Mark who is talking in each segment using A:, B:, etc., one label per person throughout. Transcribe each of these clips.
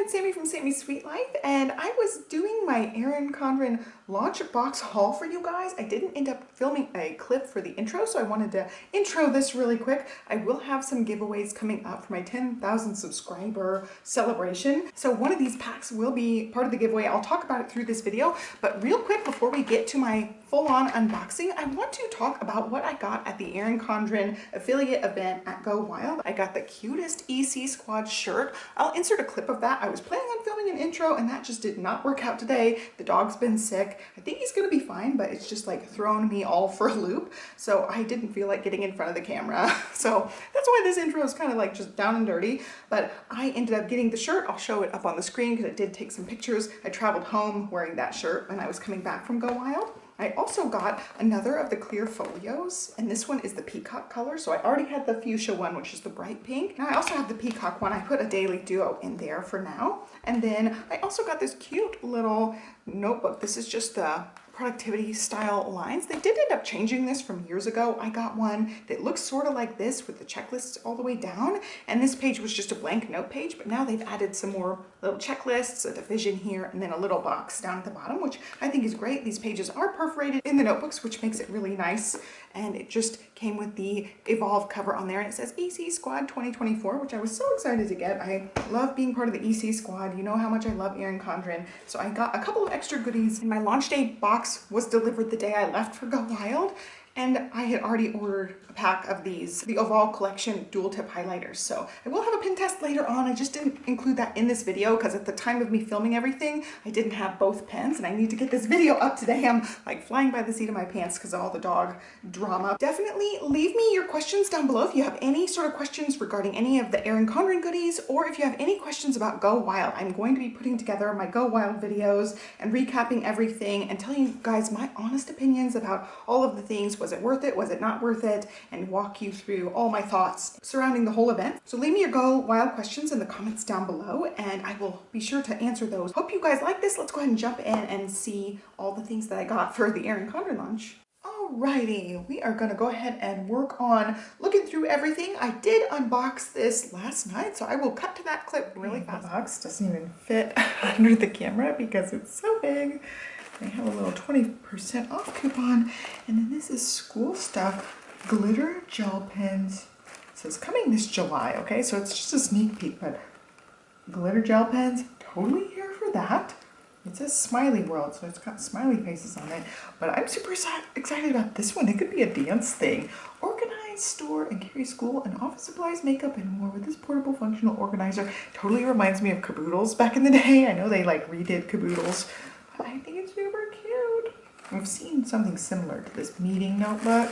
A: it's Sammy from Sammy's Sweet Life, and I was doing my ERIN CONDREN launch box haul for you guys. I didn't end up filming a clip for the intro, so I wanted to intro this really quick. I will have some giveaways coming up for my 10,000 subscriber celebration. So one of these packs will be part of the giveaway. I'll talk about it through this video, but real quick before we get to my full-on unboxing, I want to talk about what I got at the ERIN CONDREN affiliate event at Go Wild. I got the cutest EC Squad shirt. I'll insert a clip of that. I was planning on filming an intro and that just did not work out today. The dog's been sick. I think he's gonna be fine, but it's just like thrown me all for a loop. So I didn't feel like getting in front of the camera. So that's why this intro is kind of like just down and dirty, but I ended up getting the shirt. I'll show it up on the screen because I did take some pictures. I traveled home wearing that shirt when I was coming back from Go Wild. I also got another of the clear folios, and this one is the peacock color. So I already had the fuchsia one, which is the bright pink. Now I also have the peacock one. I put a daily duo in there for now. And then I also got this cute little notebook. This is just the productivity style lines. They did end up changing this from years ago. I got one that looks sort of like this with the checklists all the way down, and this page was just a blank note page, but now they've added some more little checklists, a division here, and then a little box down at the bottom, which I think is great. These pages are perforated in the notebooks, which makes it really nice, and it just came with the Evolve cover on there, and it says EC Squad 2024, which I was so excited to get. I love being part of the EC Squad. You know how much I love ERIN CONDREN, so I got a couple of extra goodies, and my launch day box was delivered the day I left for Go Wild, and I had already ordered a pack of these, the Evolve collection dual tip highlighters. So I will have a pen test later on. I just didn't include that in this video because at the time of me filming everything, I didn't have both pens, and I need to get this video up today. I'm like flying by the seat of my pants because of all the dog drama. Definitely leave me your questions down below if you have any sort of questions regarding any of the ERIN CONDREN goodies, or if you have any questions about Go Wild. I'm going to be putting together my Go Wild videos and recapping everything and telling you guys my honest opinions about all of the things. Was it worth it? Was it not worth it? And walk you through all my thoughts surrounding the whole event. So leave me your Go Wild questions in the comments down below, and I will be sure to answer those. Hope you guys like this. Let's go ahead and jump in and see all the things that I got for the ERIN CONDREN launch. Alrighty, we are gonna go ahead and work on looking through everything. I did unbox this last night, so I will cut to that clip really fast. The box doesn't even fit under the camera because it's so big. They have a little 20% off coupon, and then this is school stuff, glitter gel pens. It says coming this July, okay? So it's just a sneak peek, but glitter gel pens, totally here for that. It says Smiley World, so it's got smiley faces on it, but I'm super excited about this one. It could be a dance thing. Organize, store, and carry school and office supplies, makeup, and more with this portable functional organizer. Totally reminds me of Caboodles back in the day. I know they like redid Caboodles, but I think it's super cute. I've seen something similar to this meeting notebook.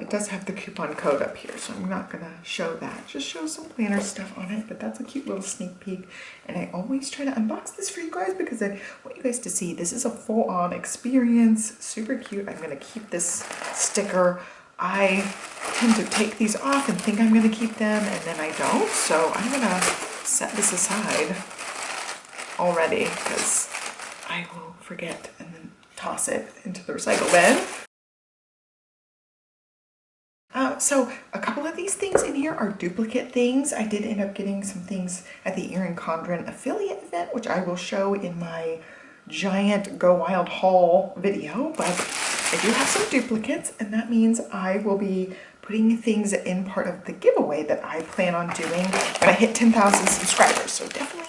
A: It does have the coupon code up here, so I'm not gonna show that. Just show some planner stuff on it, but that's a cute little sneak peek. And I always try to unbox this for you guys because I want you guys to see this is a full-on experience. Super cute. I'm gonna keep this sticker. I tend to take these off and think I'm gonna keep them, and then I don't. So I'm gonna set this aside already because I will forget and then toss it into the recycle bin. So a couple of these things in here are duplicate things. I did end up getting some things at the ERIN CONDREN affiliate event, which I will show in my giant Go Wild haul video, but I do have some duplicates, and that means I will be putting things in part of the giveaway that I plan on doing when I hit 10,000 subscribers. So definitely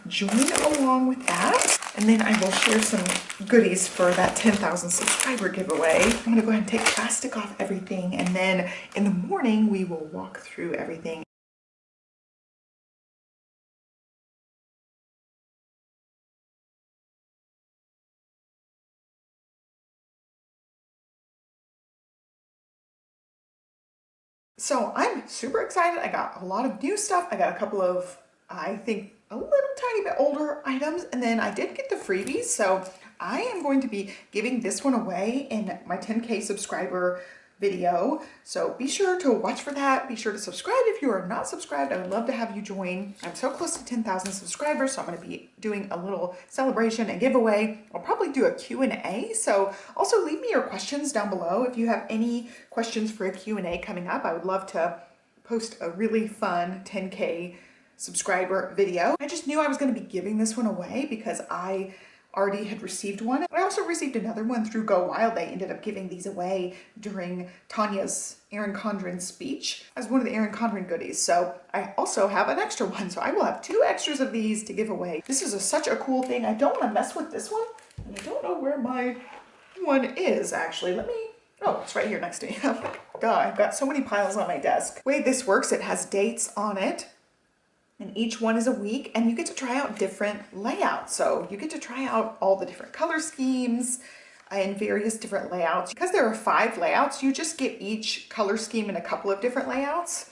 A: join along with that, and then I will share some goodies for that 10,000 subscriber giveaway. I'm gonna go ahead and take plastic off everything, and then in the morning we will walk through everything. So I'm super excited. I got a lot of new stuff. I got a couple of, I think, a little tiny bit older items, and then I did get the freebies. So I am going to be giving this one away in my 10K subscriber video. So be sure to watch for that. Be sure to subscribe if you are not subscribed. I would love to have you join. I'm so close to 10,000 subscribers, so I'm going to be doing a little celebration and giveaway. I'll probably do a Q&A. So also leave me your questions down below. If you have any questions for a Q&A coming up, I would love to post a really fun 10K subscriber video. I just knew I was going to be giving this one away because I already had received one. I also received another one through Go Wild. They ended up giving these away during Tanya's ERIN CONDREN speech as one of the ERIN CONDREN goodies. So I also have an extra one. So I will have 2 extras of these to give away. This is such a cool thing. I don't want to mess with this one. And I don't know where my one is actually. Let me, oh, it's right here next to me. Duh, I've got so many piles on my desk. The way this works, it has dates on it. And each one is a week, and you get to try out different layouts. So you get to try out all the different color schemes and various different layouts. Because there are 5 layouts, you just get each color scheme in a couple of different layouts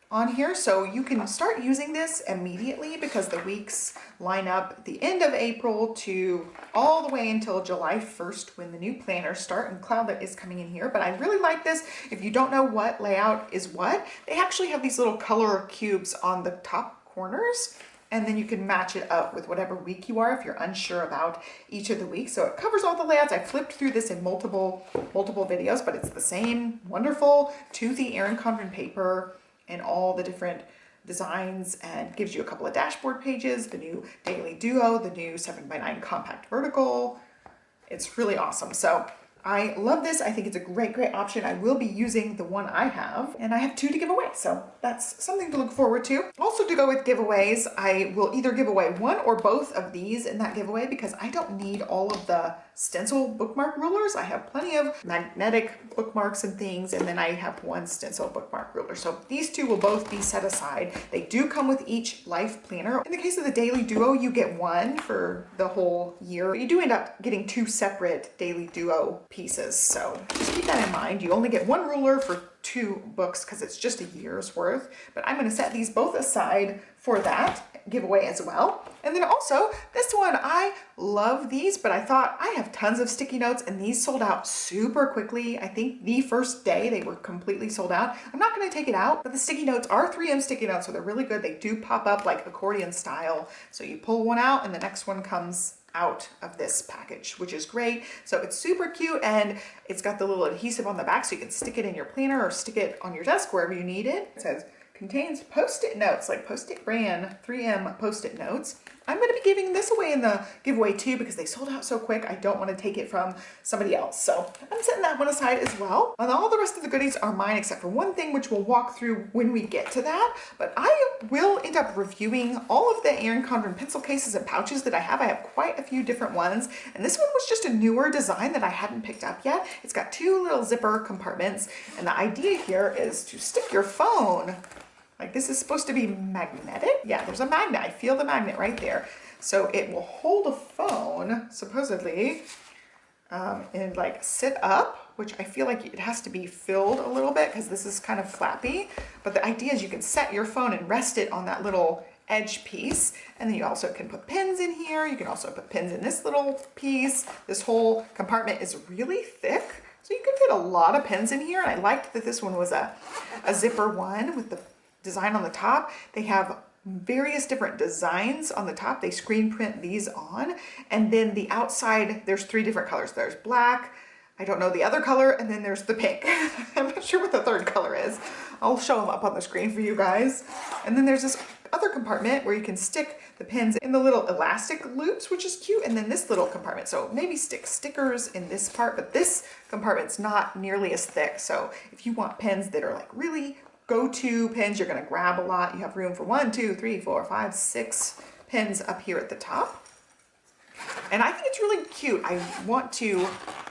A: on here. So you can start using this immediately because the weeks line up the end of April to all the way until July 1st when the new planners start, and Cloudlet is coming in here. But I really like this. If you don't know what layout is what, they actually have these little color cubes on the top corners, and then you can match it up with whatever week you are if you're unsure about each of the weeks. So it covers all the layouts. I flipped through this in multiple videos, but it's the same wonderful toothy ERIN CONDREN paper and all the different designs, and gives you a couple of dashboard pages, the new Daily Duo, the new 7x9 compact vertical. It's really awesome. So I love this. I think it's a great option. I will be using the one I have, and I have 2 to give away. So that's something to look forward to. Also, to go with giveaways, I will either give away 1 or both of these in that giveaway because I don't need all of the stencil bookmark rulers. I have plenty of magnetic bookmarks and things, and then I have 1 stencil bookmark ruler. So these 2 will both be set aside. They do come with each life planner. In the case of the Daily Duo, you get 1 for the whole year. You do end up getting 2 separate Daily Duo pieces. So just keep that in mind. You only get 1 ruler for 2 books because it's just a year's worth. But I'm going to set these both aside for that giveaway as well. And then also this one, I love these, but I thought I have tons of sticky notes and these sold out super quickly. I think the first day they were completely sold out. I'm not going to take it out, but the sticky notes are 3M sticky notes, so they're really good. They do pop up like accordion style. So you pull one out and the next one comes out of this package, which is great. So it's super cute, and it's got the little adhesive on the back so you can stick it in your planner or stick it on your desk wherever you need it. It says contains post-it notes, like Post-it brand 3M post-it notes. I'm going to be giving this away in the giveaway too because they sold out so quick. I don't want to take it from somebody else. So I'm setting that one aside as well. And all the rest of the goodies are mine except for one thing, which we'll walk through when we get to that. But I will end up reviewing all of the ERIN CONDREN pencil cases and pouches that I have. I have quite a few different ones. And this one was just a newer design that I hadn't picked up yet. It's got 2 little zipper compartments. And the idea here is to stick your phone. Like, this is supposed to be magnetic. Yeah, there's a magnet. I feel the magnet right there. So it will hold a phone, supposedly, and like sit up, which I feel like it has to be filled a little bit because this is kind of flappy. But the idea is you can set your phone and rest it on that little edge piece. And then you also can put pins in here. You can also put pins in this little piece. This whole compartment is really thick, so you can fit a lot of pins in here. And I liked that this one was a zipper one with the design on the top. They have various different designs on the top. They screen print these on, and then the outside, there's 3 different colors. There's black, I don't know the other color, and then there's the pink. I'm not sure what the 3rd color is. I'll show them up on the screen for you guys. And then there's this other compartment where you can stick the pins in the little elastic loops, which is cute, and then this little compartment. So maybe stick stickers in this part, but this compartment's not nearly as thick. So if you want pins that are like really go-to pins, you're going to grab a lot. You have room for 1, 2, 3, 4, 5, 6 pins up here at the top. And I think it's really cute. I want to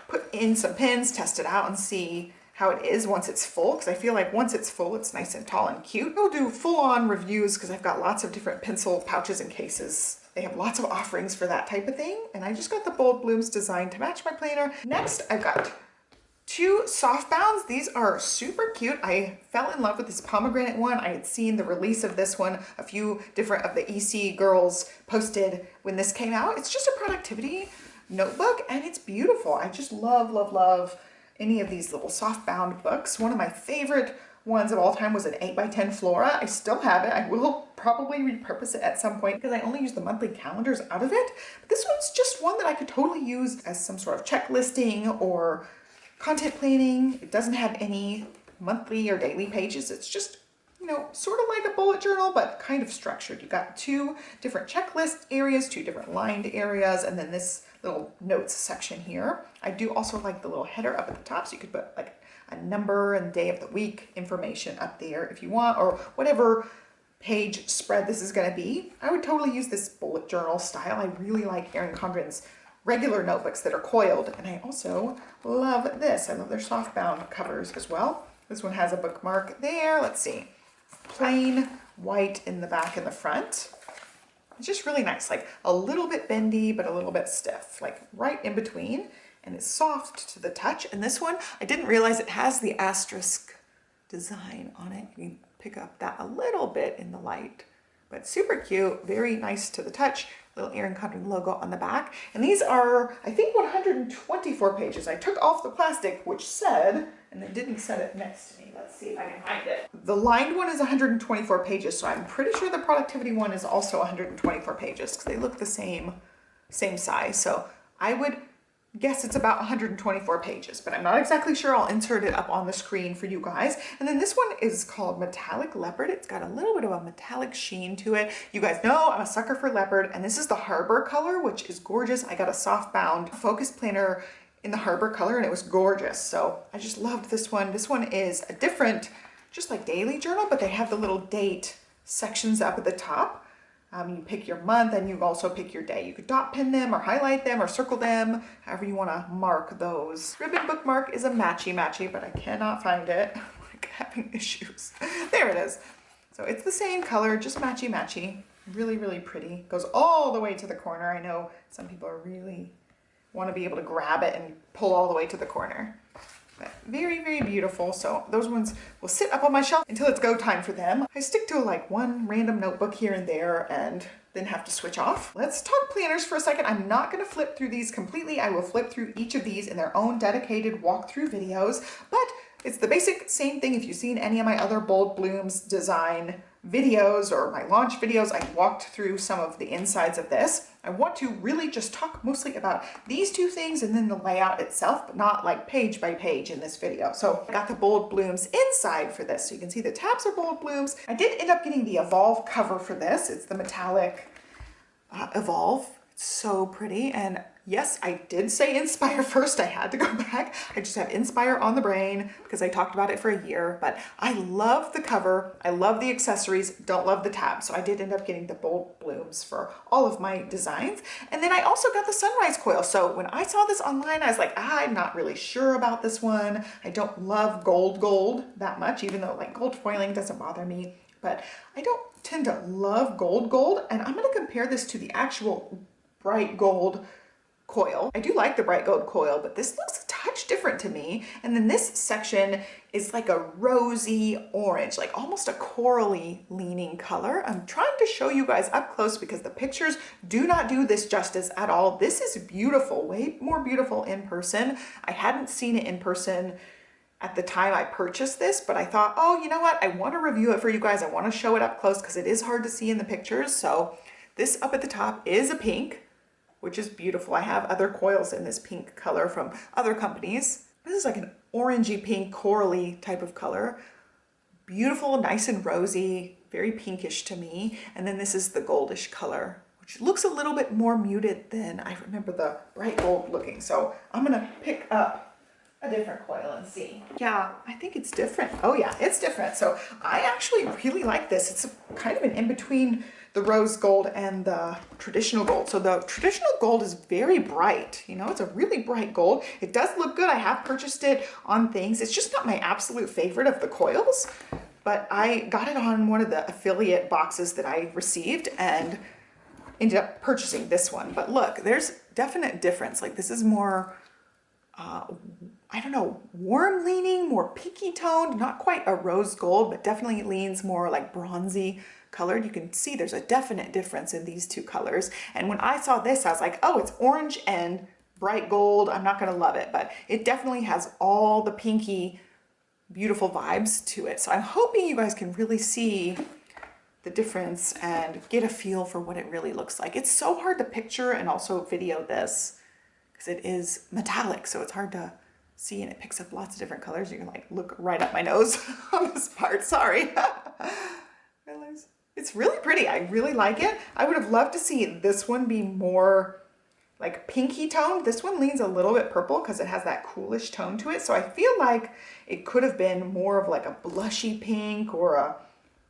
A: put in some pins, test it out, and see how it is once it's full, because I feel like once it's full, it's nice and tall and cute. I'll do full-on reviews because I've got lots of different pencil pouches and cases. They have lots of offerings for that type of thing. And I just got the Bold Blooms design to match my planner. Next, I've got 2 Softbounds. These are super cute. I fell in love with this pomegranate one. I had seen the release of this one. A few different of the EC girls posted when this came out. It's just a productivity notebook and it's beautiful. I just love any of these little softbound books. One of my favorite ones of all time was an 8x10 Flora. I still have it. I will probably repurpose it at some point because I only use the monthly calendars out of it. But this one's just one that I could totally use as some sort of checklisting or content planning. It doesn't have any monthly or daily pages. It's just you know, sort of like a bullet journal, but kind of structured. You've got two different checklist areas, two different lined areas, and then this little notes section here. I do also like the little header up at the top, so you could put like a number and day of the week information up there if you want, or whatever page spread this is going to be. I would totally use this bullet journal style. I really like ERIN CONDREN's regular notebooks that are coiled, and I also love this. I love their softbound covers as well. This one has a bookmark there. Let's see, plain white in the back and the front. It's just really nice, like a little bit bendy but a little bit stiff, like right in between, and it's soft to the touch. And this one, I didn't realize it has the asterisk design on it. You can pick up that a little bit in the light, but super cute, very nice to the touch. Little ERIN CONDREN logo on the back. And these are, I think, 124 pages. I took off the plastic, which said, and it didn't set it next to me. Let's see if I can find it. The lined one is 124 pages, so I'm pretty sure the productivity one is also 124 pages because they look the same size. So I would guess it's about 124 pages, but I'm not exactly sure. I'll insert it up on the screen for you guys. And then this one is called Metallic Leopard. It's got a little bit of a metallic sheen to it. You guys know I'm a sucker for leopard, and this is the Harbor color, which is gorgeous. I got a softbound focus planner in the Harbor color, and it was gorgeous. So I just loved this one. This one is a different, just like daily journal, but they have the little date sections up at the top. You pick your month and you also pick your day. You could dot pin them or highlight them or circle them, however you want to mark those. Ribbon bookmark is a matchy, but I cannot find it. I'm like having issues. There it is. So it's the same color, just matchy. Really, really pretty. Goes all the way to the corner. I know some people are really want to be able to grab it and pull all the way to the corner. But very, very beautiful. So those ones will sit up on my shelf until it's go time for them. I stick to like one random notebook here and there and then have to switch off. Let's talk planners for a second. I'm not going to flip through these completely. I will flip through each of these in their own dedicated walkthrough videos, but it's the basic same thing. If you've seen any of my other Bold Blooms design videos or my launch videos, I walked through some of the insides of this. I want to really just talk mostly about these two things and then the layout itself, but not like page by page in this video. So I got the Bold Blooms inside for this. So you can see the tabs are Bold Blooms. I did end up getting the Evolve cover for this. It's the metallic Evolve. It's so pretty. And yes, I did say Inspire first. I had to go back. I just have Inspire on the brain because I talked about it for a year, but I love the cover. I love the accessories, don't love the tabs. So I did end up getting the Bold Blooms for all of my designs. And then I also got the Sunrise Coil. So when I saw this online, I was like, I'm not really sure about this one. I don't love gold that much, even though like gold foiling doesn't bother me, but I don't tend to love gold. And I'm gonna compare this to the actual bright gold coil. I do like the bright gold coil, but this looks a touch different to me. And then this section is like a rosy orange, like almost a corally leaning color. I'm trying to show you guys up close because the pictures do not do this justice at all. This is beautiful, way more beautiful in person. I hadn't seen it in person at the time I purchased this, but I thought, oh, you know what? I want to review it for you guys. I want to show it up close because it is hard to see in the pictures. So this up at the top is a pink, which is beautiful. I have other coils in this pink color from other companies. This is like an orangey pink, corally type of color. Beautiful, nice and rosy, very pinkish to me. And then this is the goldish color, which looks a little bit more muted than I remember the bright gold looking. So I'm gonna pick up a different coil and see. Yeah, I think it's different. Oh yeah, it's different. So I actually really like this. It's kind of an in-between the rose gold and the traditional gold. So the traditional gold is very bright. You know, it's a really bright gold. It does look good. I have purchased it on things. It's just not my absolute favorite of the coils, but I got it on one of the affiliate boxes that I received and ended up purchasing this one. But look, there's definite difference. Like this is more, I don't know, warm leaning, more pinky toned, not quite a rose gold, but definitely leans more like bronzy colored. You can see there's a definite difference in these two colors. And when I saw this, I was like, oh, it's orange and bright gold. I'm not gonna love it, but it definitely has all the pinky, beautiful vibes to it. So I'm hoping you guys can really see the difference and get a feel for what it really looks like. It's so hard to picture and also video this because it is metallic, so it's hard to see, and it picks up lots of different colors. You can like look right up my nose on this part, sorry. It's really pretty. I really like it. I would have loved to see this one be more like pinky toned. This one leans a little bit purple because it has that coolish tone to it. So I feel like it could have been more of like a blushy pink or a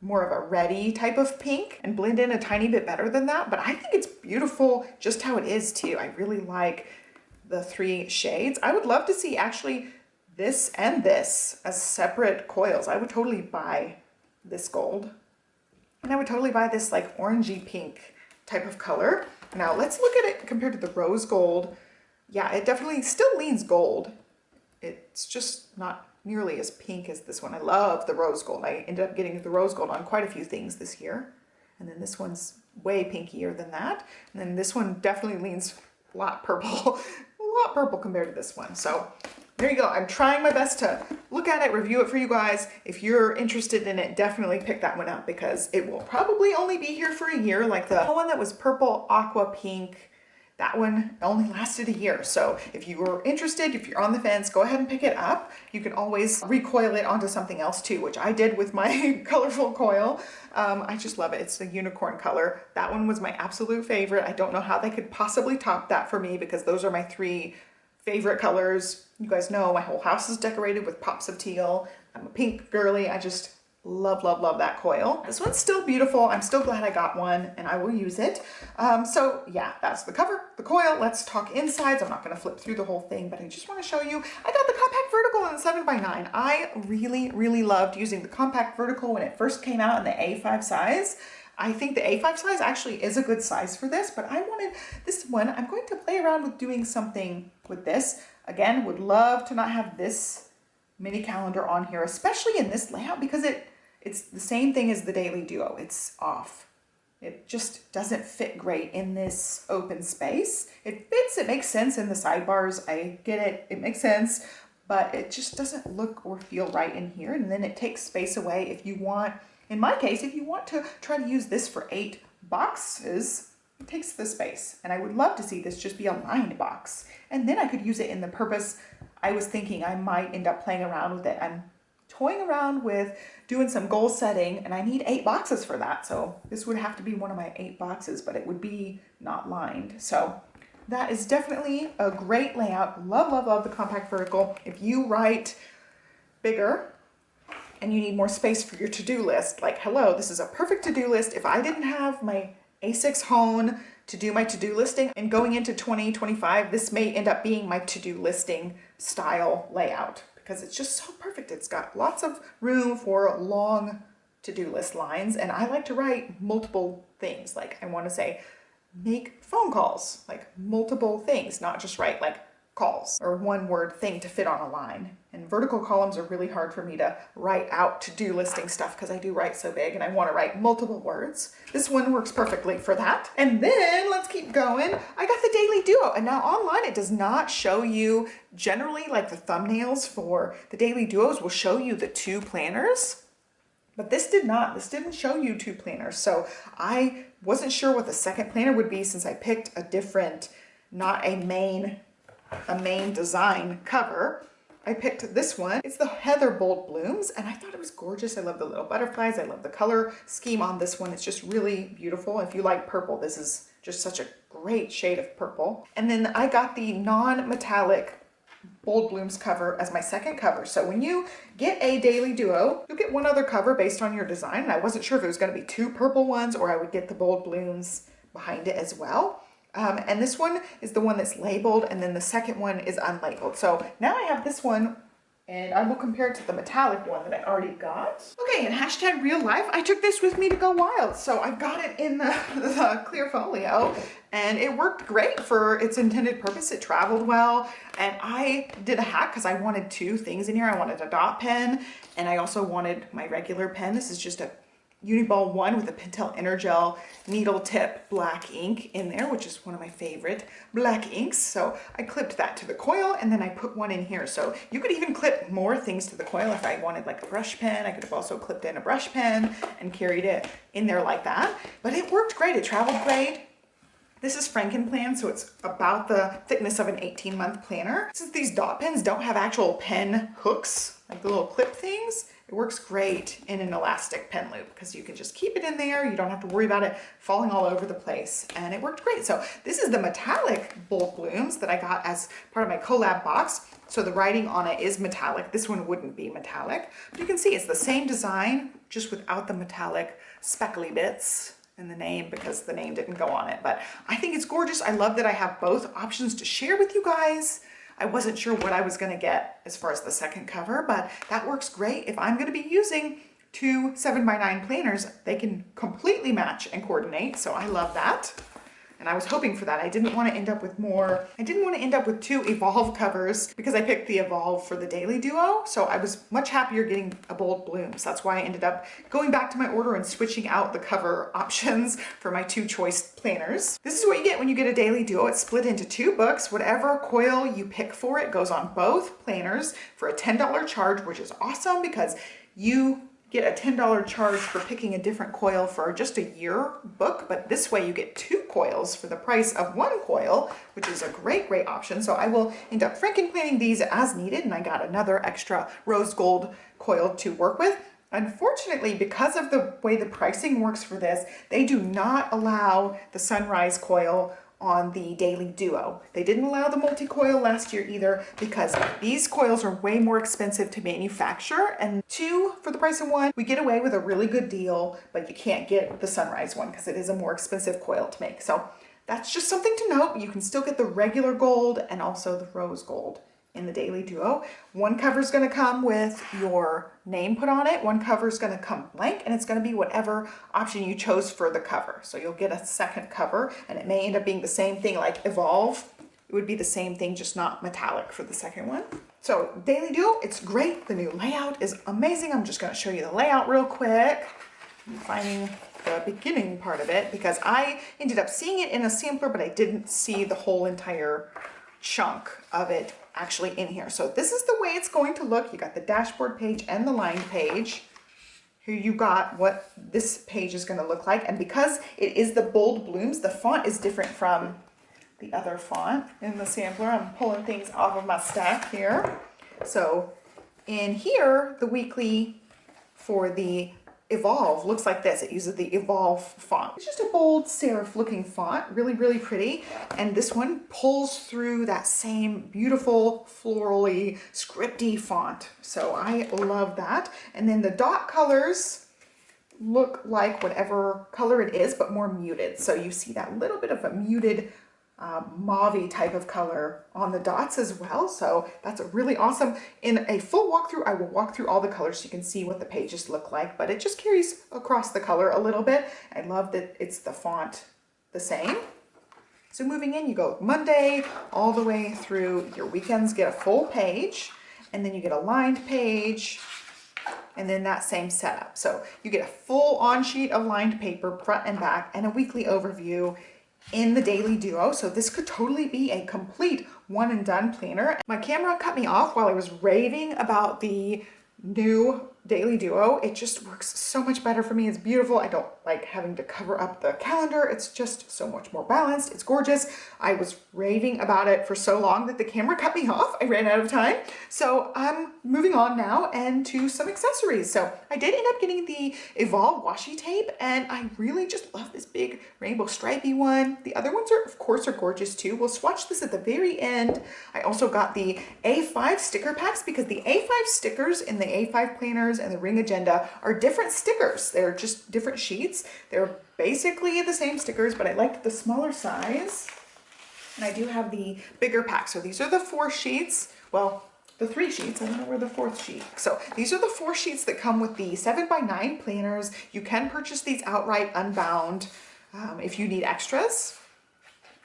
A: more of a reddy type of pink and blend in a tiny bit better than that. But I think it's beautiful just how it is too. I really like the 3 shades. I would love to see actually this and this as separate coils. I would totally buy this gold. And I would totally buy this like orangey pink type of color. Now let's look at it compared to the rose gold. Yeah, it definitely still leans gold. It's just not nearly as pink as this one. I love the rose gold. I ended up getting the rose gold on quite a few things this year. And then this one's way pinkier than that. And then this one definitely leans a lot purple, a lot purple compared to this one. So there you go. I'm trying my best to look at it, review it for you guys. If you're interested in it, definitely pick that one up because it will probably only be here for a year. Like the one that was purple, aqua pink, that one only lasted a year. So if you were interested, if you're on the fence, go ahead and pick it up. You can always recoil it onto something else too, which I did with my colorful coil. I just love it. It's the unicorn color. That one was my absolute favorite. I don't know how they could possibly top that for me because those are my 3 favorite colors. You guys know my whole house is decorated with pops of teal. I'm a pink girly. I just love, love, love that coil. This one's still beautiful. I'm still glad I got one and I will use it. So yeah, that's the cover, the coil. Let's talk insides. I'm not going to flip through the whole thing, but I just want to show you, I got the compact vertical in the 7x9. I really, really loved using the compact vertical when it first came out in the A5 size. I think the A5 size actually is a good size for this, but I wanted this one. I'm going to play around with doing something with this. Again, would love to not have this mini calendar on here, especially in this layout because it's the same thing as the Daily Duo. It's off. It just doesn't fit great in this open space. It fits, it makes sense in the sidebars. I get it, it makes sense, but it just doesn't look or feel right in here. And then it takes space away if you want, in my case, if you want to try to use this for 8 boxes, it takes the space. And I would love to see this just be a lined box. And then I could use it in the purpose. I was thinking I might end up playing around with it. I'm toying around with doing some goal setting and I need 8 boxes for that. So this would have to be one of my 8 boxes, but it would be not lined. So that is definitely a great layout. Love, love, love the compact vertical. If you write bigger and you need more space for your to-do list, like hello, this is a perfect to-do list. If I didn't have my A6 Hone to do my to-do listing and going into 2025, this may end up being my to-do listing style layout because it's just so perfect. It's got lots of room for long to-do list lines. And I like to write multiple things. Like I want to say, make phone calls, like multiple things, not just write like calls or one word thing to fit on a line. And vertical columns are really hard for me to write out to-do listing stuff because I do write so big and I want to write multiple words. This one works perfectly for that. And then let's keep going. I got the Daily Duo, and now online it does not show you, generally like the thumbnails for the Daily Duos will show you the 2 planners, but this did not. This didn't show you 2 planners. So I wasn't sure what the second planner would be since I picked a different, not a main design cover. I picked this one. It's the Heather Bold Blooms, and I thought it was gorgeous. I love the little butterflies. I love the color scheme on this one. It's just really beautiful. If you like purple, this is just such a great shade of purple. And then I got the non-metallic Bold Blooms cover as my second cover. So when you get a Daily Duo, you'll get one other cover based on your design. And I wasn't sure if it was going to be 2 purple ones or I would get the Bold Blooms behind it as well. And this one is the one that's labeled, and then the second one is unlabeled. So now I have this one, and I will compare it to the metallic one that I already got. Okay, and hashtag real life, I took this with me to go wild. So I got it in the clear folio, and it worked great for its intended purpose. It traveled well, and I did a hack because I wanted 2 things in here. I wanted a dot pen, and I also wanted my regular pen. This is just a Uniball 1 with a Pentel Energel needle tip black ink in there, which is one of my favorite black inks. So I clipped that to the coil, and then I put one in here. So you could even clip more things to the coil if I wanted, like a brush pen. I could have also clipped in a brush pen and carried it in there like that. But it worked great. It traveled great. This is Frankenplan, so it's about the thickness of an 18-month planner. Since these dot pens don't have actual pen hooks, like the little clip things, it works great in an elastic pen loop because you can just keep it in there. You don't have to worry about it falling all over the place, and it worked great. So this is the metallic bold blooms that I got as part of my collab box. So the writing on it is metallic. This one wouldn't be metallic, but you can see it's the same design, just without the metallic speckly bits in the name because the name didn't go on it. But I think it's gorgeous. I love that I have both options to share with you guys. I wasn't sure what I was gonna get as far as the second cover, but that works great. If I'm gonna be using two 7x9 planners, they can completely match and coordinate. So I love that. And I was hoping for that. I didn't want to end up with more. I didn't want to end up with two Evolve covers because I picked the Evolve for the Daily Duo. So I was much happier getting a bold bloom. So that's why I ended up going back to my order and switching out the cover options for my two choice planners. This is what you get when you get a Daily Duo. It's split into two books. Whatever coil you pick for it goes on both planners for a $10 charge, which is awesome because you get a $10 charge for picking a different coil for just a year book, but this way you get two coils for the price of one coil, which is a great option. So I will end up franken planning these as needed, and I got another extra rose gold coil to work with. Unfortunately, because of the way the pricing works for this, they do not allow the sunrise coil on the Daily Duo. They didn't allow the multi-coil last year either because these coils are way more expensive to manufacture, and two for the price of one. We get away with a really good deal, but you can't get the sunrise one because it is a more expensive coil to make. So that's just something to note. You can still get the regular gold and also the rose gold in the Daily Duo. One cover is going to come with your name put on it. One cover is going to come blank, and it's going to be whatever option you chose for the cover. So you'll get a second cover, and it may end up being the same thing like Evolve. It would be the same thing, just not metallic for the second one. So Daily Duo, it's great. The new layout is amazing. I'm just going to show you the layout real quick. I'm finding the beginning part of it because I ended up seeing it in a sampler, but I didn't see the whole entire chunk of it actually in here. So this is the way it's going to look. You got the dashboard page and the lined page. Here you got what this page is going to look like. And because it is the bold blooms, the font is different from the other font in the sampler. I'm pulling things off of my stack here. So in here, the weekly for the Evolve looks like this. It uses the Evolve font. It's just a bold serif looking font, really pretty. And this one pulls through that same beautiful florally scripty font. So I love that. And then the dot colors look like whatever color it is, but more muted. So you see that little bit of a muted mauve-y type of color on the dots as well. So that's really awesome. In a full walkthrough, I will walk through all the colors so you can see what the pages look like, but it just carries across the color a little bit. I love that it's the font the same. So moving in, you go Monday all the way through your weekends, get a full page, and then you get a lined page, and then that same setup. So you get a full on sheet of lined paper, front and back, and a weekly overview in the Daily Duo. So this could totally be a complete one and done planner. My camera cut me off while I was raving about the new Daily Duo. It just works so much better for me. It's beautiful. I don't like having to cover up the calendar. It's just so much more balanced. It's gorgeous. I was raving about it for so long that the camera cut me off. I ran out of time. So I'm moving on now and to some accessories. So I did end up getting the Evolve washi tape, and I really just love this big rainbow stripey one. The other ones are, of course, are gorgeous too. We'll swatch this at the very end. I also got the A5 sticker packs because the A5 stickers in the A5 planners and the Ring Agenda are different stickers. They're just different sheets. They're basically the same stickers, but I liked the smaller size. And I do have the bigger pack. So these are the 4 sheets. Well, the 3 sheets. I don't know where the 4th sheet. So these are the 4 sheets that come with the 7x9 planners. You can purchase these outright unbound if you need extras.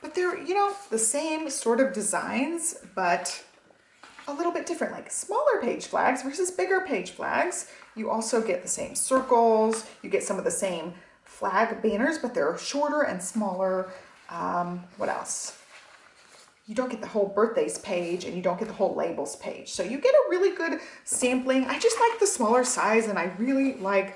A: But they're, you know, the same sort of designs, but a little bit different, like smaller page flags versus bigger page flags. You also get the same circles. You get some of the same flag banners, but they're shorter and smaller. What else? You don't get the whole birthdays page, and you don't get the whole labels page. So you get a really good sampling. I just like the smaller size, and I really like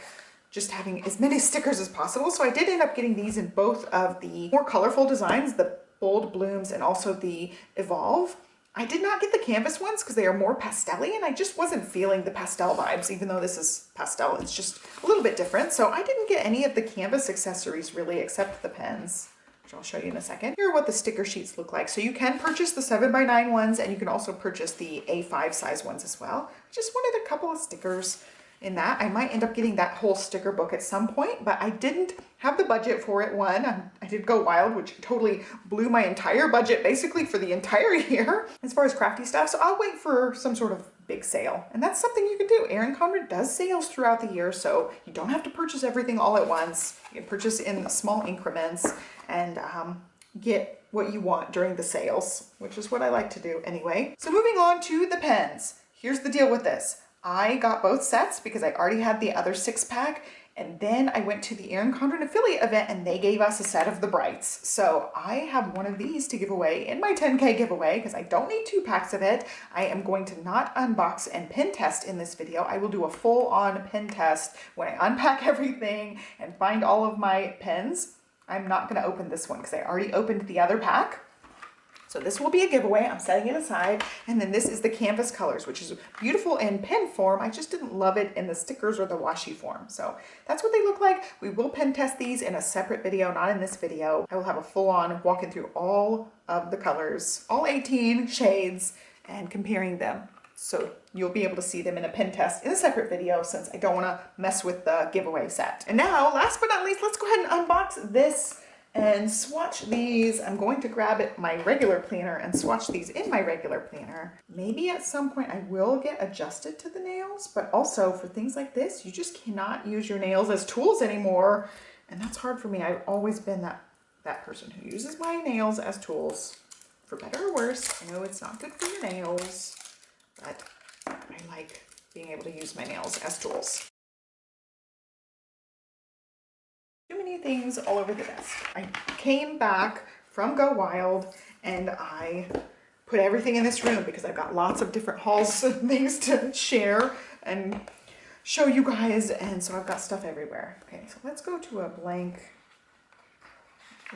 A: just having as many stickers as possible. So I did end up getting these in both of the more colorful designs, the bold blooms and also the Evolve. I did not get the canvas ones because they are more pastel-y, and I just wasn't feeling the pastel vibes, even though this is pastel. It's just a little bit different. So I didn't get any of the canvas accessories really, except the pens, which I'll show you in a second. Here are what the sticker sheets look like. So you can purchase the 7x9 ones, and you can also purchase the A5 size ones as well. I just wanted a couple of stickers in that. I might end up getting that whole sticker book at some point, but I didn't have the budget for it. I did go wild, which totally blew my entire budget basically for the entire year as far as crafty stuff. So I'll wait for some sort of big sale, and that's something you can do. ERIN CONDREN does sales throughout the year, so you don't have to purchase everything all at once. You can purchase in small increments and get what you want during the sales, which is what I like to do anyway. So moving on to the pens. Here's the deal with this. I got both sets because I already had the other 6-pack, and then I went to the ERIN CONDREN affiliate event and they gave us a set of the Brights. So I have one of these to give away in my 10K giveaway because I don't need 2 packs of it. I am going to not unbox and pen test in this video. I will do a full-on pen test when I unpack everything and find all of my pens. I'm not going to open this one because I already opened the other pack. So this will be a giveaway. I'm setting it aside. And then this is the canvas colors, which is beautiful in pen form. I just didn't love it in the stickers or the washi form. So that's what they look like. We will pen test these in a separate video, not in this video. I will have a full-on walking through all of the colors, all 18 shades, and comparing them. So you'll be able to see them in a pen test in a separate video since I don't want to mess with the giveaway set. And now, last but not least, let's go ahead and unbox this and swatch these. I'm going to grab my regular planner and swatch these in my regular planner. Maybe at some point I will get adjusted to the nails, but also for things like this, you just cannot use your nails as tools anymore. And that's hard for me. I've always been that person who uses my nails as tools, for better or worse. I know it's not good for your nails, but I like being able to use my nails as tools. Too many things all over the desk. I came back from Go Wild and I put everything in this room because I've got lots of different hauls and things to share and show you guys, and so I've got stuff everywhere. Okay, so let's go to a blank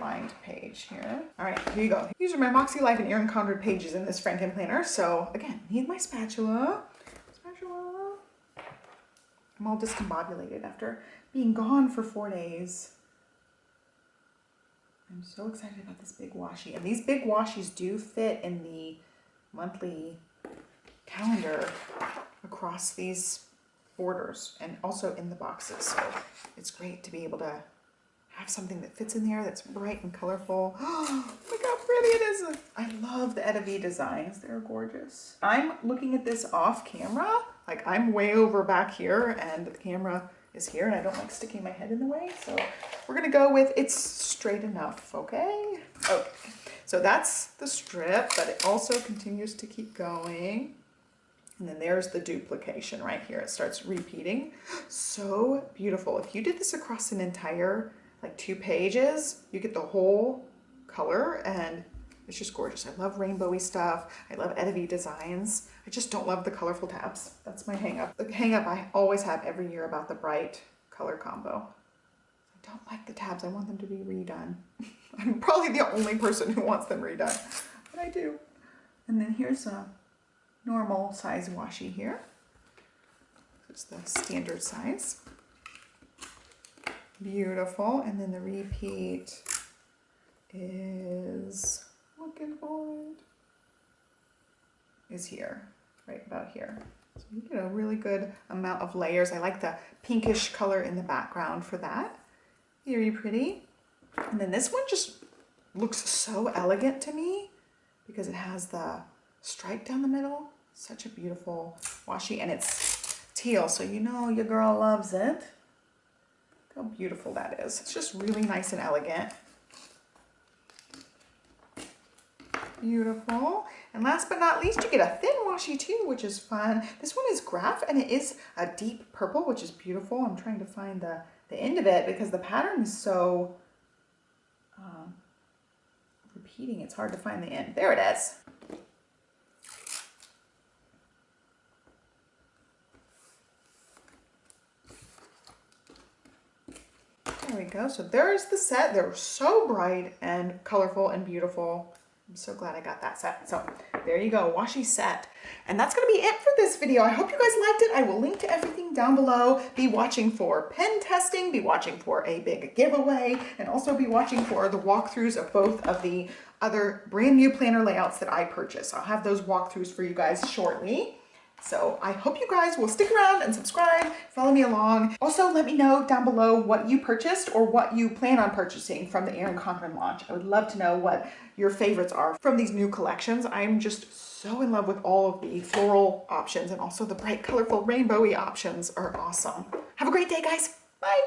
A: lined page here. All right, here you go. These are my Moxie Life and ERIN CONDREN pages in this Franken planner. So again, need my spatula. I'm all discombobulated after being gone for 4 days. I'm so excited about this big washi. And these big washies do fit in the monthly calendar across these borders and also in the boxes. So it's great to be able to have something that fits in there that's bright and colorful. Oh, look how pretty it is. I love the Edivi designs. They're gorgeous. I'm looking at this off camera. Like I'm way over back here and the camera is here and I don't like sticking my head in the way. So we're gonna go with it's straight enough, okay? Okay, so that's the strip, but it also continues to keep going. And then there's the duplication right here. It starts repeating. So beautiful. If you did this across an entire, like 2 pages, you get the whole color and it's just gorgeous. I love rainbowy stuff. I love Edivi designs. I just don't love the colorful tabs. That's my hang up. The hang up I always have every year about the bright color combo. I don't like the tabs. I want them to be redone. I'm probably the only person who wants them redone, but I do. And then here's a normal size washi here. It's the standard size. Beautiful. And then the repeat is, looking for it, is here, right about here. So you get a really good amount of layers. I like the pinkish color in the background for that. Very pretty. And then this one just looks so elegant to me because it has the stripe down the middle. Such a beautiful washi, and it's teal, so you know your girl loves it. Look how beautiful that is. It's just really nice and elegant. Beautiful. And last but not least, you get a thin washi too, which is fun. This one is graph and it is a deep purple, which is beautiful. I'm trying to find the end of it because the pattern is so repeating. It's hard to find the end. There it is. There we go. So there's the set. They're so bright and colorful and beautiful. I'm so glad I got that set. So There you go, washi set. And that's gonna be it for this video. I hope you guys liked it. I will link to everything down below. Be watching for pen testing, be watching for a big giveaway, and also be watching for the walkthroughs of both of the other brand new planner layouts that I purchased. I'll have those walkthroughs for you guys shortly. So I hope you guys will stick around and subscribe, follow me along. Also, let me know down below what you purchased or what you plan on purchasing from the ERIN CONDREN launch. I would love to know what your favorites are from these new collections. I'm just so in love with all of the floral options, and also the bright, colorful, rainbowy options are awesome. Have a great day, guys. Bye.